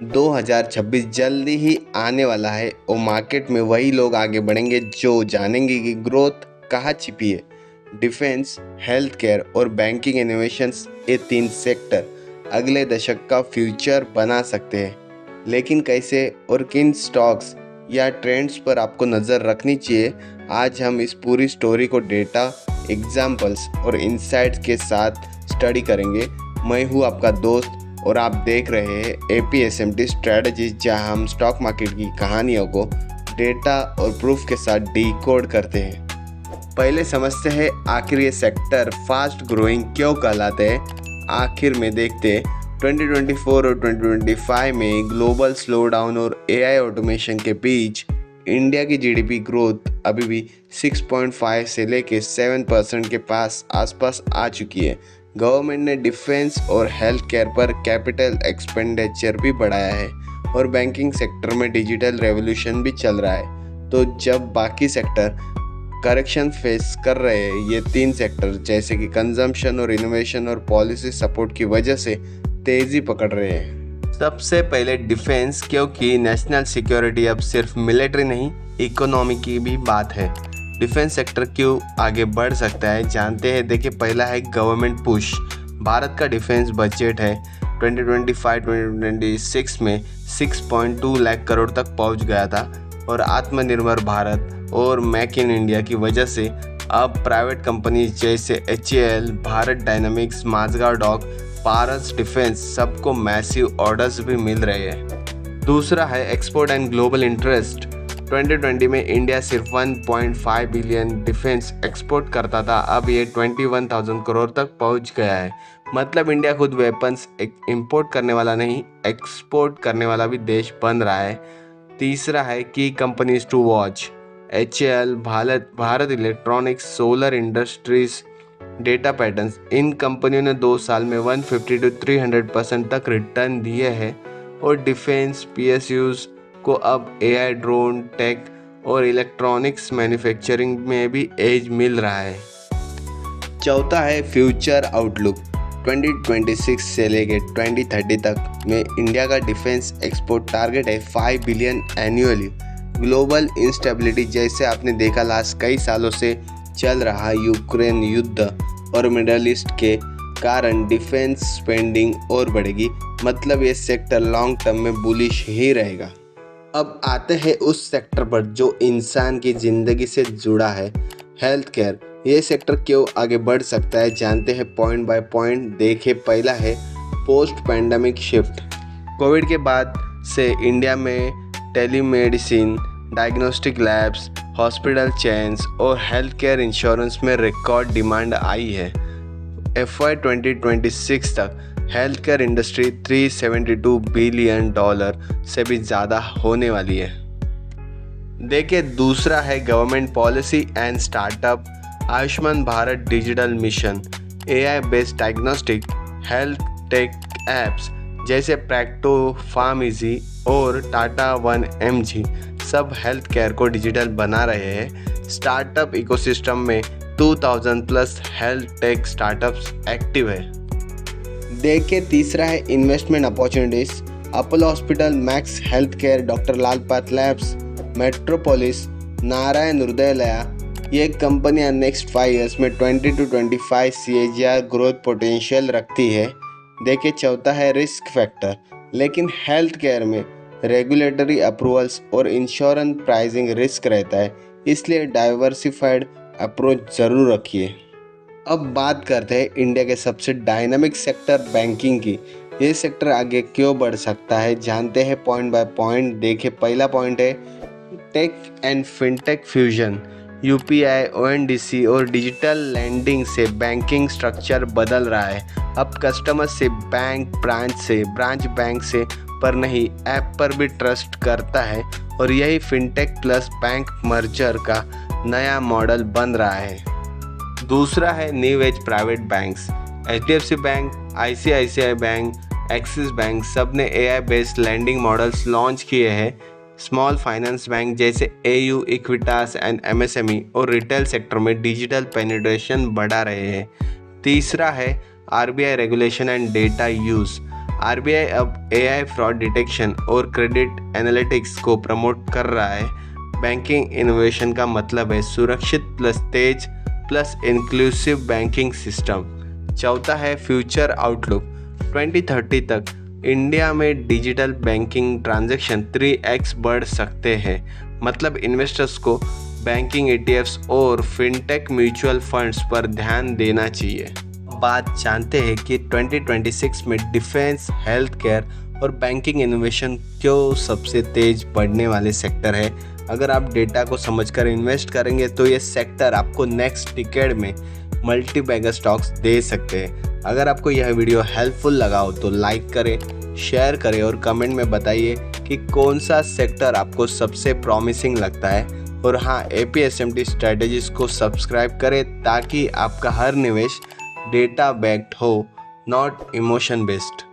2026 जल्दी ही आने वाला है और मार्केट में वही लोग आगे बढ़ेंगे जो जानेंगे कि ग्रोथ कहाँ छिपी है। डिफेंस, हेल्थ केयर और बैंकिंग इनोवेशंस, ये तीन सेक्टर अगले दशक का फ्यूचर बना सकते हैं। लेकिन कैसे और किन स्टॉक्स या ट्रेंड्स पर आपको नज़र रखनी चाहिए, आज हम इस पूरी स्टोरी को डेटा, एग्जाम्पल्स और इंसाइट्स के साथ स्टडी करेंगे। मैं हूँ आपका दोस्त और आप देख रहे हैं APSMT स्ट्रेटजीज, जहां हम स्टॉक मार्केट की कहानियों को डेटा और प्रूफ के साथ डिकोड करते हैं। पहले समझते हैं आखिर ये सेक्टर फास्ट ग्रोइंग क्यों कहलाते हैं। आखिर में देखते हैं 2024 और 2025 में ग्लोबल स्लोडाउन और AI ऑटोमेशन के बीच इंडिया की GDP ग्रोथ अभी भी 6.5 से लेके 7% के आसपास आ चुकी है। गवर्नमेंट ने डिफेंस और हेल्थ केयर पर कैपिटल एक्सपेंडिचर भी बढ़ाया है और बैंकिंग सेक्टर में डिजिटल रेवोल्यूशन भी चल रहा है। तो जब बाकी सेक्टर करेक्शन फेस कर रहे हैं, ये तीन सेक्टर जैसे कि कंजम्पशन और इनोवेशन और पॉलिसी सपोर्ट की वजह से तेजी पकड़ रहे हैं। सबसे पहले डिफेंस, क्योंकि नेशनल सिक्योरिटी अब सिर्फ मिलिट्री नहीं, इकोनॉमी की भी बात है। डिफेंस सेक्टर क्यों आगे बढ़ सकता है जानते हैं। देखिए, पहला है गवर्नमेंट पुश। भारत का डिफेंस बजट है 2025-2026 में 6.2 लाख करोड़ तक पहुंच गया था और आत्मनिर्भर भारत और मेक इन इंडिया की वजह से अब प्राइवेट कंपनीज जैसे HAL, Bharat Dynamics, Mazagon Dock, Paras Defence सबको मैसिव ऑर्डर्स भी मिल रहे हैं। दूसरा है एक्सपोर्ट एंड ग्लोबल इंटरेस्ट। 2020 में इंडिया सिर्फ 1.5 बिलियन डिफेंस एक्सपोर्ट करता था, अब ये 21,000 करोड़ तक पहुंच गया है। मतलब इंडिया खुद वेपन्स इंपोर्ट करने वाला नहीं, एक्सपोर्ट करने वाला भी देश बन रहा है। तीसरा है की companies to watch. HAL, Bharat Electronics, Solar Industries, Data Patterns, इन कंपनियों ने 2 साल में 150 to 300% तक रिटर्न दिए हैं और डिफेंस PSUs को अब AI, ड्रोन टेक और इलेक्ट्रॉनिक्स मैन्युफैक्चरिंग में भी एज मिल रहा है। चौथा है फ्यूचर आउटलुक। 2026 से लेकर 2030 तक में इंडिया का डिफेंस एक्सपोर्ट टारगेट है 5 बिलियन एनुअली। ग्लोबल इंस्टेबिलिटी जैसे आपने देखा लास्ट कई सालों से चल रहा यूक्रेन युद्ध और मिडल ईस्ट के कारण डिफेंस स्पेंडिंग और बढ़ेगी। मतलब ये सेक्टर लॉन्ग टर्म में बुलिश ही रहेगा। अब आते हैं उस सेक्टर पर जो इंसान की ज़िंदगी से जुड़ा है, हेल्थ केयर। ये सेक्टर क्यों आगे बढ़ सकता है जानते हैं पॉइंट बाय पॉइंट। देखिए, पहला है पोस्ट पैंडेमिक शिफ्ट। कोविड के बाद से इंडिया में telemedicine, diagnostic labs, hospital chains और हेल्थ केयर इंश्योरेंस में रिकॉर्ड डिमांड आई है। FY 2026 तक हेल्थ केयर इंडस्ट्री $372 बिलियन से भी ज़्यादा होने वाली है। देखिए, दूसरा है government policy and startup. Ayushman Bharat digital mission, AI based diagnostic, health take apps जैसे प्रैक्टो, फार्मेसी और टाटा 1mg सब हेल्थ केयर को डिजिटल बना रहे हैं। स्टार्टअप इकोसिस्टम में 2000 plus health tech startups active है। देखिए, तीसरा है investment opportunities. Apollo Hospital, Max Health Care, doctor Lal Path Labs, Metropolis, Narayana Hrudayalaya, ये कंपनियां नेक्स्ट 5 ईयर्स में 20 to 25 CAGR ग्रोथ पोटेंशियल रखती है। देखिए, चौथा है रिस्क फैक्टर। लेकिन हेल्थ केयर में रेगुलेटरी अप्रूवल्स और इंश्योरेंस प्राइसिंग रिस्क रहता है, इसलिए डाइवर्सिफाइड अप्रोच ज़रूर रखिए। अब बात करते हैं इंडिया के सबसे डायनामिक सेक्टर बैंकिंग की। ये सेक्टर आगे क्यों बढ़ सकता है जानते हैं पॉइंट बाय पॉइंट। देखिए, पहला पॉइंट है tech and fintech fusion. UPI, ONDC और डिजिटल लैंडिंग से बैंकिंग स्ट्रक्चर बदल रहा है। अब कस्टमर से ब्रांच बैंक से पर नहीं, ऐप पर भी ट्रस्ट करता है और यही फिनटेक प्लस बैंक मर्जर का नया मॉडल बन रहा है। दूसरा है new age private banks. HDFC bank, ICICI bank, Axis bank सब ने AI based lending models launch किए हैं। स्मॉल फाइनेंस बैंक जैसे AU, इक्विटास एंड MSME और रिटेल सेक्टर में डिजिटल पेनिट्रेशन बढ़ा रहे हैं। तीसरा है RBI regulation and data use. RBI अब एआई फ्रॉड डिटेक्शन और क्रेडिट एनालिटिक्स को प्रमोट कर रहा है। बैंकिंग इनोवेशन का मतलब है सुरक्षित प्लस तेज प्लस इंक्लूसिव बैंकिंग सिस्टम। चौथा है फ्यूचर आउटलुक। 2030 तक इंडिया में डिजिटल बैंकिंग ट्रांजैक्शन 3x बढ़ सकते हैं। मतलब इन्वेस्टर्स को बैंकिंग ETFs और फिनटेक म्यूचुअल फंड्स पर ध्यान देना चाहिए। बात जानते हैं कि 2026 में डिफेंस, हेल्थ केयर और बैंकिंग इनोवेशन क्यों सबसे तेज बढ़ने वाले सेक्टर है। अगर आप डेटा को समझकर इन्वेस्ट करेंगे तो ये सेक्टर आपको नेक्स्ट डिकेड में मल्टी बैगर स्टॉक्स दे सकते हैं। अगर आपको यह वीडियो हेल्पफुल लगा हो तो लाइक करें, शेयर करें और कमेंट में बताइए कि कौन सा सेक्टर आपको सबसे प्रॉमिसिंग लगता है। और हाँ, APSMT स्ट्रेटजीज को सब्सक्राइब करें ताकि आपका हर निवेश डेटा बैक्ड हो, नॉट इमोशन बेस्ड।